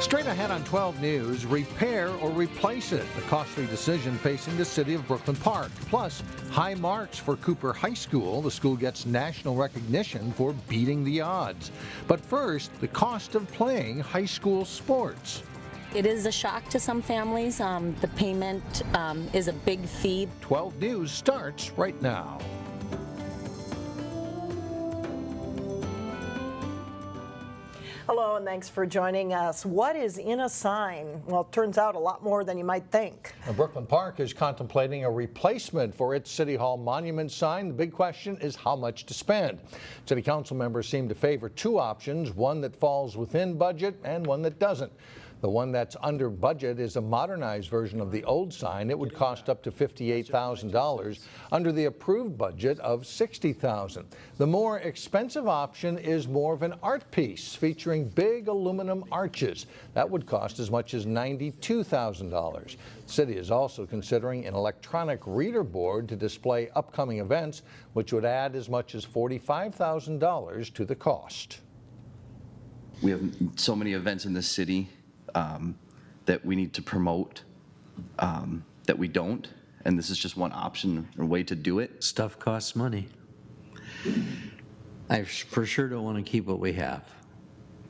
Straight ahead on 12 News, repair or replace it, a costly decision facing the city of Brooklyn Park. Plus, high marks for Cooper High School. The school gets national recognition for beating the odds. But first, the cost of playing high school sports. It is a shock to some families. The payment is a big fee. 12 News starts right now. Hello, and thanks for joining us. What is in a sign? Well, it turns out a lot more than you might think. Brooklyn Park is contemplating a replacement for its City Hall monument sign. The big question is how much to spend. City Council members seem to favor two options, one that falls within budget and one that doesn't. The one that's under budget is a modernized version of the old sign. It would cost up to $58,000 under the approved budget of $60,000. The more expensive option is more of an art piece featuring big aluminum arches. That would cost as much as $92,000. The city is also considering an electronic reader board to display upcoming events, which would add as much as $45,000 to the cost. We have so many events in the city that we need to promote that we don't, and this is just one option or way to do it. Stuff costs money. I for sure don't want to keep what we have,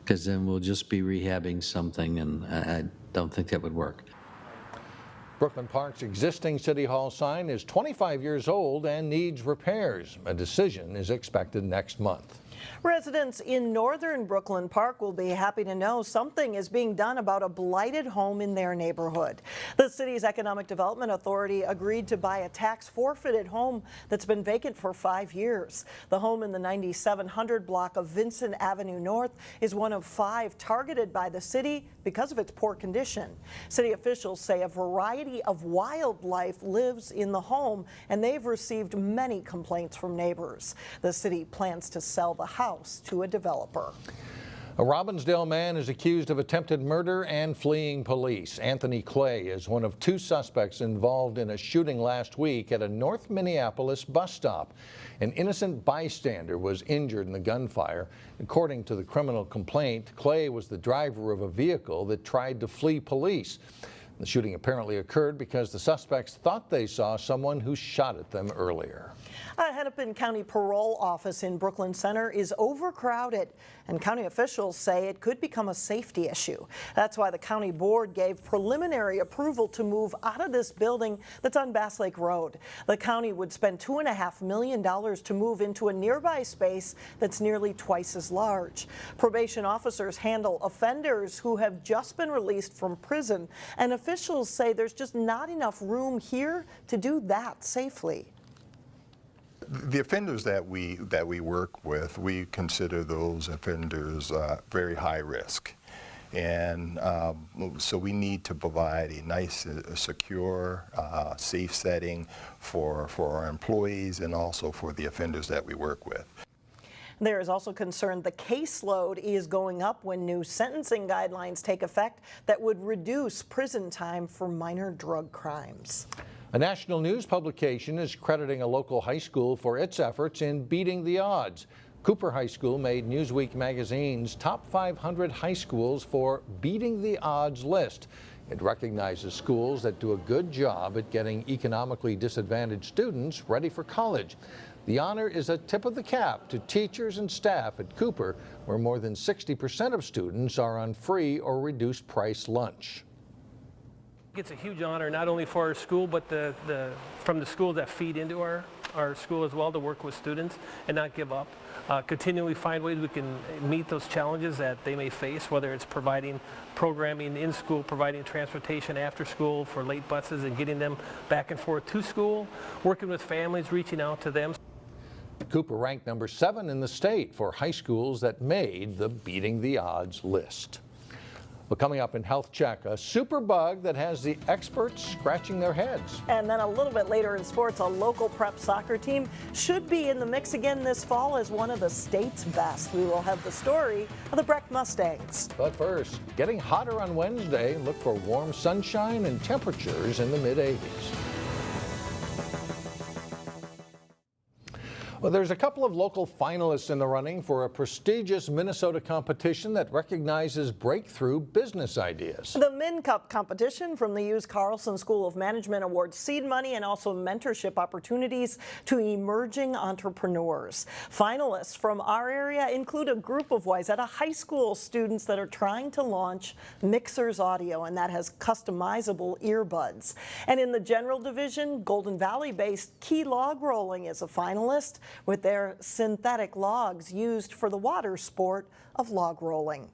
because then we'll just be rehabbing something, and I don't think that would work. Brooklyn Park's existing City Hall sign is 25 years old and needs repairs. A decision is expected next month. Residents in northern Brooklyn Park will be happy to know something is being done about a blighted home in their neighborhood. The city's Economic Development Authority agreed to buy a tax-forfeited home that's been vacant for 5 years. The home in the 9700 block of Vincent Avenue North is one of 5 targeted by the city because of its poor condition. City officials say a variety of wildlife lives in the home, and they've received many complaints from neighbors. The city plans to sell the house to a developer. A Robbinsdale man is accused of attempted murder and fleeing police. Anthony Clay is one of 2 suspects involved in a shooting last week at a North Minneapolis bus stop. An innocent bystander was injured in the gunfire. According to the criminal complaint, Clay was the driver of a vehicle that tried to flee police. The shooting apparently occurred because the suspects thought they saw someone who shot at them earlier. A Hennepin County Parole office in Brooklyn Center is overcrowded, and county officials say it could become a safety issue. That's why the county board gave preliminary approval to move out of this building that's on Bass Lake Road. The county would spend $2.5 million to move into a nearby space that's nearly twice as large. Probation officers handle offenders who have just been released from prison, and officials say there's just not enough room here to do that safely. The offenders that we work with, we consider those offenders very high risk, and so we need to provide a nice, secure, safe setting for our employees and also for the offenders that we work with. There is also concern the caseload is going up when new sentencing guidelines take effect that would reduce prison time for minor drug crimes. A national news publication is crediting a local high school for its efforts in beating the odds. Cooper High School made Newsweek magazine's top 500 high schools for beating the odds list. It recognizes schools that do a good job at getting economically disadvantaged students ready for college. The honor is a tip of the cap to teachers and staff at Cooper, where more than 60% of students are on free or reduced price lunch. It's a huge honor not only for our school, but from the schools that feed into our school as well, to work with students and not give up. Continually find ways we can meet those challenges that they may face, whether it's providing programming in school, providing transportation after school for late buses and getting them back and forth to school, working with families, reaching out to them. Cooper ranked number 7 in the state for high schools that made the beating the odds list. Well, coming up in Health Check, a superbug that has the experts scratching their heads. And then a little bit later in sports, a local prep soccer team should be in the mix again this fall as one of the state's best. We will have the story of the Breck Mustangs. But first, getting hotter on Wednesday. Look for warm sunshine and temperatures in the mid-80s. Well, there's a couple of local finalists in the running for a prestigious Minnesota competition that recognizes breakthrough business ideas. The Min Cup competition from the Hughes Carlson School of Management awards seed money and also mentorship opportunities to emerging entrepreneurs. Finalists from our area include a group of Wayzata High School students that are trying to launch Mixers Audio, and that has customizable earbuds. And in the general division, Golden Valley-based Key Log Rolling is a finalist, with their synthetic logs used for the water sport of log rolling.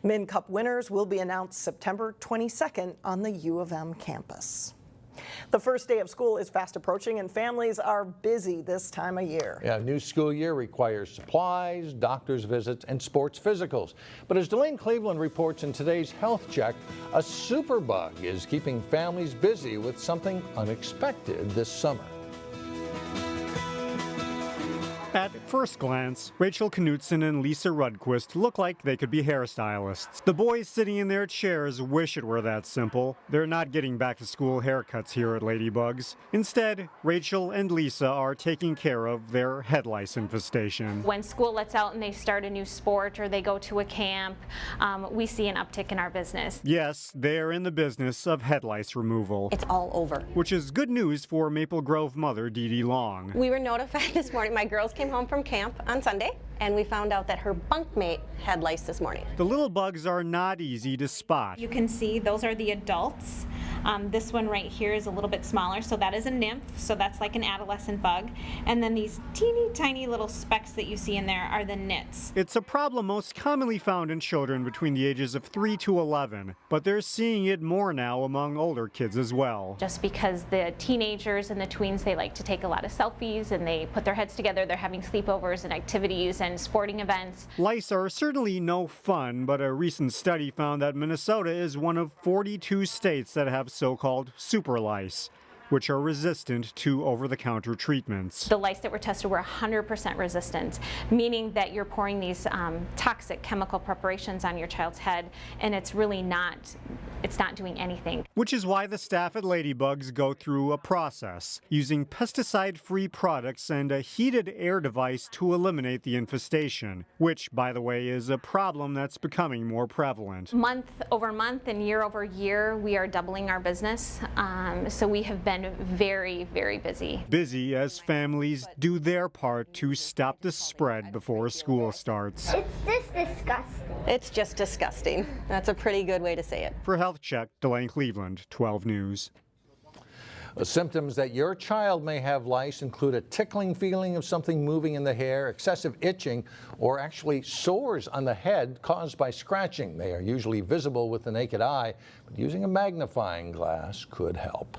Min Cup winners will be announced September 22nd on the U of M campus. The first day of school is fast approaching and families are busy this time of year. Yeah, new school year requires supplies, doctor's visits, and sports physicals. But as Delane Cleveland reports in today's Health Check, a superbug is keeping families busy with something unexpected this summer. At first glance, Rachel Knutson and Lisa Rudquist look like they could be hairstylists. The boys sitting in their chairs wish it were that simple. They're not getting back to school haircuts here at Ladybugs. Instead, Rachel and Lisa are taking care of their head lice infestation. When school lets out and they start a new sport or they go to a camp, we see an uptick in our business. Yes, they're in the business of head lice removal. It's all over. Which is good news for Maple Grove mother Dee Dee Long. We were notified this morning. My girls came home from camp on Sunday, and we found out that her bunkmate had lice this morning. The little bugs are not easy to spot. You can see those are the adults. This one right here is a little bit smaller, so that is a nymph, so that's like an adolescent bug. And then these teeny tiny little specks that you see in there are the nits. It's a problem most commonly found in children between the ages of 3 to 11, but they're seeing it more now among older kids as well. Just because the teenagers and the tweens, they like to take a lot of selfies and they put their heads together, they're having sleepovers and activities and sporting events. Lice are certainly no fun, but a recent study found that Minnesota is one of 42 states that have so-called super lice, which are resistant to over-the-counter treatments. The lice that were tested were 100% resistant, meaning that you're pouring these toxic chemical preparations on your child's head, and it's really not doing anything. Which is why the staff at Ladybugs go through a process, using pesticide-free products and a heated air device to eliminate the infestation, which, by the way, is a problem that's becoming more prevalent. Month over month and year over year, we are doubling our business, so we have been very, very busy. Busy as families do their part to stop the spread before school starts. It's just disgusting. It's just disgusting. That's a pretty good way to say it. For Health Check, Delane Cleveland, 12 News. The symptoms that your child may have lice include a tickling feeling of something moving in the hair, excessive itching, or actually sores on the head caused by scratching. They are usually visible with the naked eye, but using a magnifying glass could help.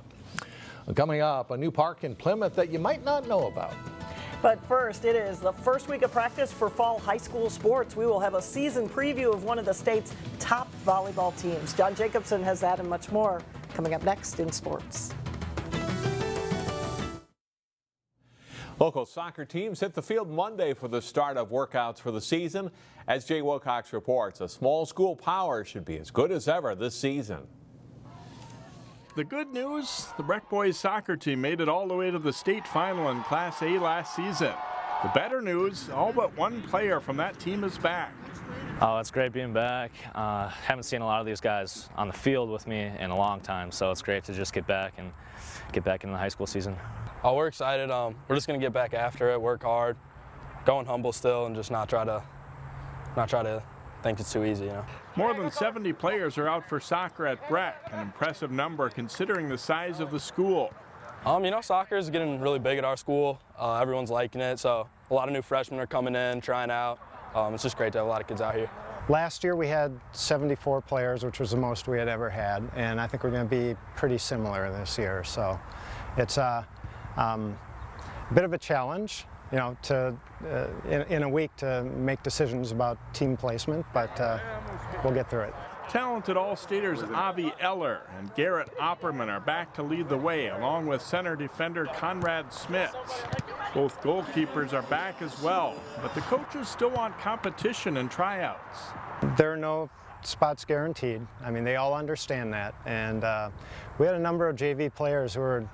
Coming up, a new park in Plymouth that you might not know about. But first, it is the first week of practice for fall high school sports. We will have a season preview of one of the state's top volleyball teams. John Jacobson has that and much more coming up next in sports. Local soccer teams hit the field Monday for the start of workouts for the season. As Jay Wilcox reports, a small school power should be as good as ever this season. The good news, the Breck boys soccer team made it all the way to the state final in Class A last season. The better news, all but one player from that team is back. Oh, it's great being back. Haven't seen a lot of these guys on the field with me in a long time, so it's great to just get back in the high school season. Oh, we're excited. We're just gonna get back after it, work hard, going humble still, and just not try to think it's too easy, you know. More than 70 players are out for soccer at Breck, an impressive number considering the size of the school. You know, soccer is getting really big at our school. Everyone's liking it, so a lot of new freshmen are coming in, trying out. It's just great to have a lot of kids out here. Last year we had 74 players, which was the most we had ever had, and I think we're going to be pretty similar this year. So it's a bit of a challenge, you know, in a week to make decisions about team placement, but we'll get through it. Talented All-Staters Avi Eller and Garrett Opperman are back to lead the way, along with center defender Conrad Smits. Both goalkeepers are back as well, but the coaches still want competition and tryouts. There are no spots guaranteed. I mean, they all understand that, and we had a number of JV players who were,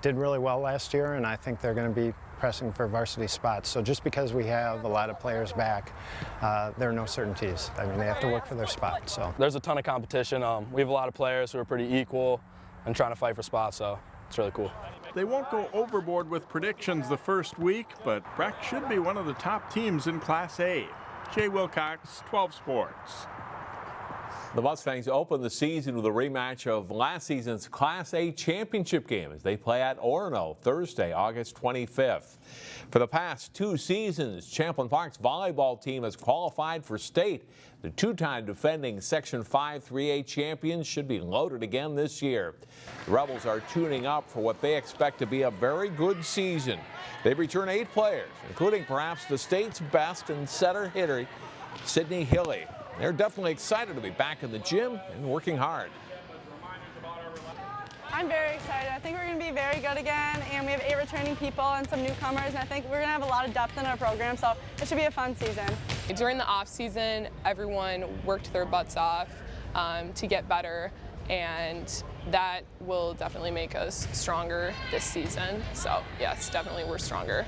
did really well last year, and I think they're going to be pressing for varsity spots. So just because we have a lot of players back, there are no certainties. I mean, they have to work for their spot. So there's a ton of competition. We have a lot of players who are pretty equal and trying to fight for spots, so it's really cool. They won't go overboard with predictions the first week, but Breck should be one of the top teams in Class A. Jay Wilcox, 12 Sports. The Mustangs open the season with a rematch of last season's Class A championship game as they play at Orono Thursday, August 25th. For the past 2 seasons, Champlin Park's volleyball team has qualified for state. The 2-time defending Section 5 3A champions should be loaded again this year. The Rebels are tuning up for what they expect to be a very good season. They return 8 players, including perhaps the state's best and setter hitter, Sydney Hilly. They're definitely excited to be back in the gym and working hard. I'm very excited. I think we're going to be very good again, and we have 8 returning people and some newcomers, and I think we're going to have a lot of depth in our program, so it should be a fun season. During the off season, everyone worked their butts off to get better, and that will definitely make us stronger this season. So yes, definitely we're stronger.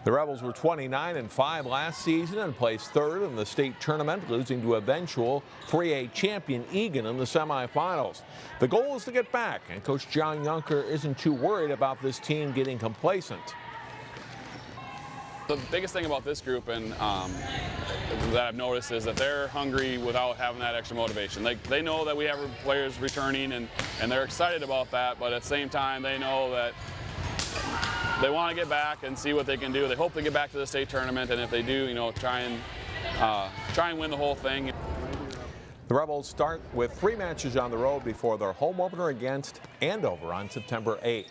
The Rebels were 29-5 last season and placed 3rd in the state tournament, losing to eventual 3A champion Egan in the semifinals. The goal is to get back, and Coach John Yunker isn't too worried about this team getting complacent. The biggest thing about this group and that I've noticed is that they're hungry without having that extra motivation. They know that we have players returning and they're excited about that, but at the same time they know that they want to get back and see what they can do. They hope to get back to the state tournament, and if they do, try and win the whole thing. The Rebels start with 3 matches on the road before their home opener against Andover on September 8th.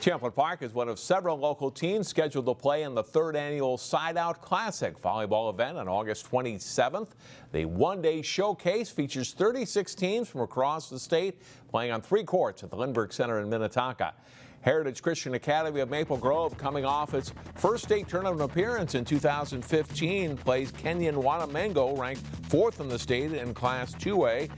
Champlin Park is one of several local teams scheduled to play in the 3rd annual Side Out Classic volleyball event on August 27th. The one-day showcase features 36 teams from across the state playing on 3 courts at the Lindbergh Center in Minnetonka. Heritage Christian Academy of Maple Grove, coming off its first state tournament appearance in 2015, plays Kenyon Wanamengo, ranked 4th in the state in Class 2A.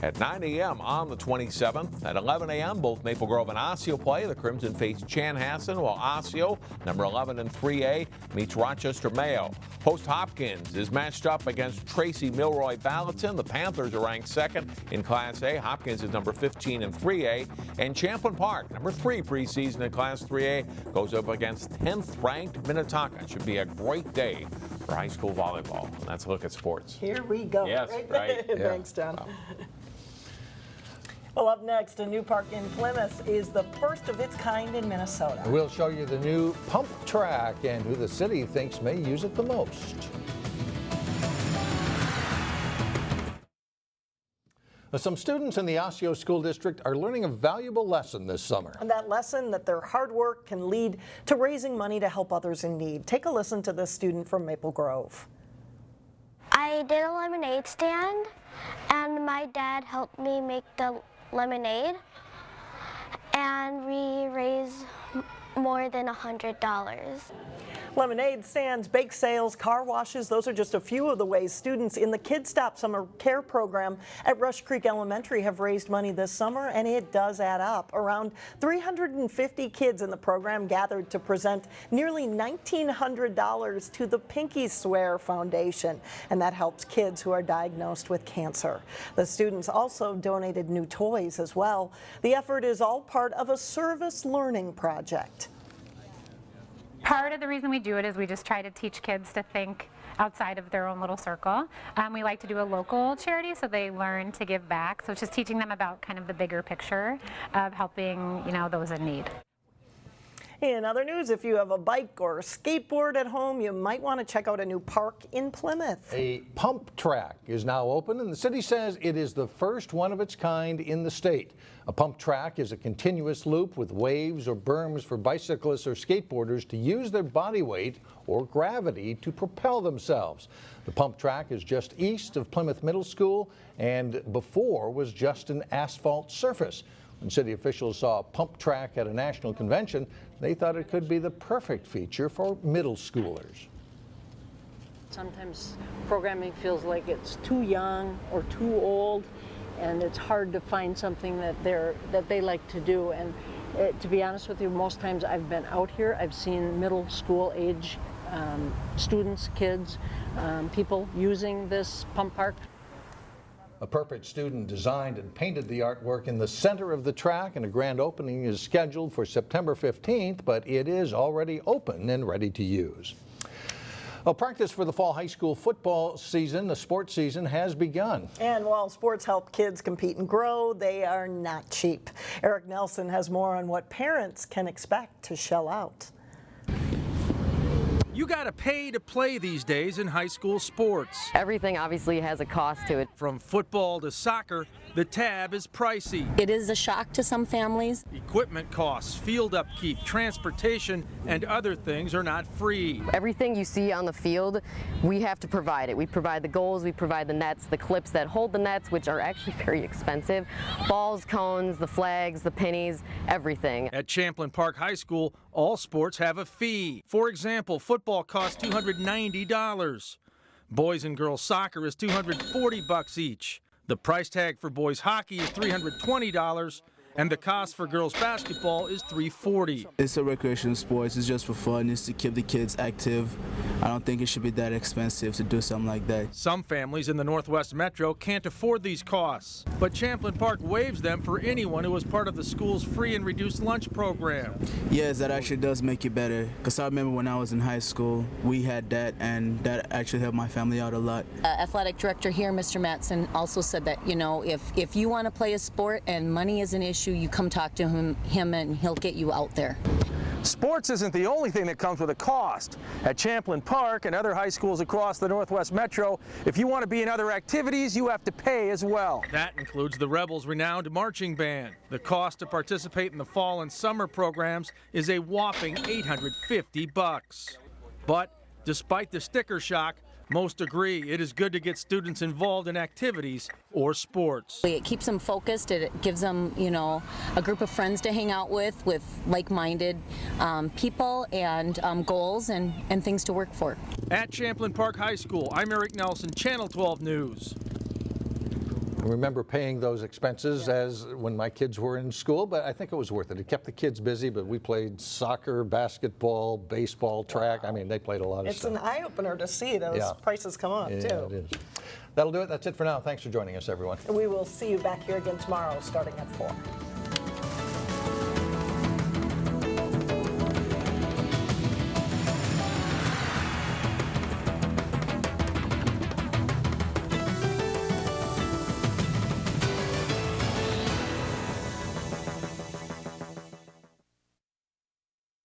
At 9 a.m. on the 27th. At 11 a.m., both Maple Grove and Osseo play. The Crimson face Chanhassen, while Osseo, number 11 in 3A, meets Rochester Mayo. Host Hopkins is matched up against Tracy Milroy Ballatin. The Panthers are ranked 2nd in Class A. Hopkins is number 15 in 3A. And Champlin Park, number 3 preseason in Class 3A, goes up against 10th ranked Minnetonka. It should be a great day for high school volleyball. And that's a look at sports. Here we go. Yes, right. Yeah. Thanks, John. Well, up next, a new park in Plymouth is the first of its kind in Minnesota. We'll show you the new pump track and who the city thinks may use it the most. Some students in the Osseo School District are learning a valuable lesson this summer. And that lesson that their hard work can lead to raising money to help others in need. Take a listen to this student from Maple Grove. I did a lemonade stand, and my dad helped me make the lemonade, and we raised more than $100. Lemonade stands, bake sales, car washes, those are just a few of the ways students in the KidStop Summer Care Program at Rush Creek Elementary have raised money this summer, and it does add up. Around 350 kids in the program gathered to present nearly $1,900 to the Pinky Swear Foundation, and that helps kids who are diagnosed with cancer. The students also donated new toys as well. The effort is all part of a service learning project. Part of the reason we do it is we just try to teach kids to think outside of their own little circle. We like to do a local charity so they learn to give back. So it's just teaching them about kind of the bigger picture of helping, those in need. In other news, if you have a bike or skateboard at home, you might want to check out a new park in Plymouth. A pump track is now open, and the city says it is the first one of its kind in the state. A pump track is a continuous loop with waves or berms for bicyclists or skateboarders to use their body weight or gravity to propel themselves. The pump track is just east of Plymouth Middle School and before was just an asphalt surface. When city officials saw a pump track at a national convention, they thought it could be the perfect feature for middle schoolers. Sometimes programming feels like it's too young or too old, and it's hard to find something that they like to do. And To be honest with you, most times I've been out here, I've seen middle school age students, kids, people using this pump park. A Purpose student designed and painted the artwork in the center of the track, and a grand opening is scheduled for September 15th, but it is already open and ready to use. Well, practice for the fall high school football season, the sports season, has begun. And while sports help kids compete and grow, they are not cheap. Eric Nelson has more on what parents can expect to shell out. You gotta pay to play these days in high school sports. Everything obviously has a cost to it. From football to soccer, the tab is pricey. It is a shock to some families. Equipment costs, field upkeep, transportation, and other things are not free. Everything you see on the field, we have to provide it. We provide the goals, we provide the nets, the clips that hold the nets, which are actually very expensive, balls, cones, the flags, the pennies, everything. At Champlin Park High School, all sports have a fee. For example, football costs $290. Boys and girls soccer is $240 each. The price tag for boys hockey is $320, and the cost for girls basketball is $340. It's a recreational sport. It's just for fun. It's to keep the kids active. I don't think it should be that expensive to do something like that. Some families in the Northwest Metro can't afford these costs, but Champlin Park waives them for anyone who is part of the school's free and reduced lunch program. Yes, that actually does make it better, because I remember when I was in high school, we had that, and that actually helped my family out a lot. Athletic director here, Mr. Mattson, also said that, you know, if you want to play a sport and money is an issue, you come talk to him and he'll get you out there. Sports isn't the only thing that comes with a cost. At Champlin Park and other high schools across the Northwest Metro, if you want to be in other activities, you have to pay as well. That includes the Rebels' renowned marching band. The cost to participate in the fall and summer programs is a whopping $850. But despite the sticker shock, most agree it is good to get students involved in activities or sports. It keeps them focused. It gives them, you know, a group of friends to hang out with like-minded people and goals and things to work for. At Champlin Park High School, I'm Eric Nelson, Channel 12 News. I remember paying those expenses as when my kids were in school, but I think it was worth it. It kept the kids busy, but we played soccer, basketball, baseball, track. I mean, they played a lot of stuff. It's an eye-opener to see those prices come up, too. It is. That'll do it. That's it for now. Thanks for joining us, everyone. We will see you back here again tomorrow starting at 4.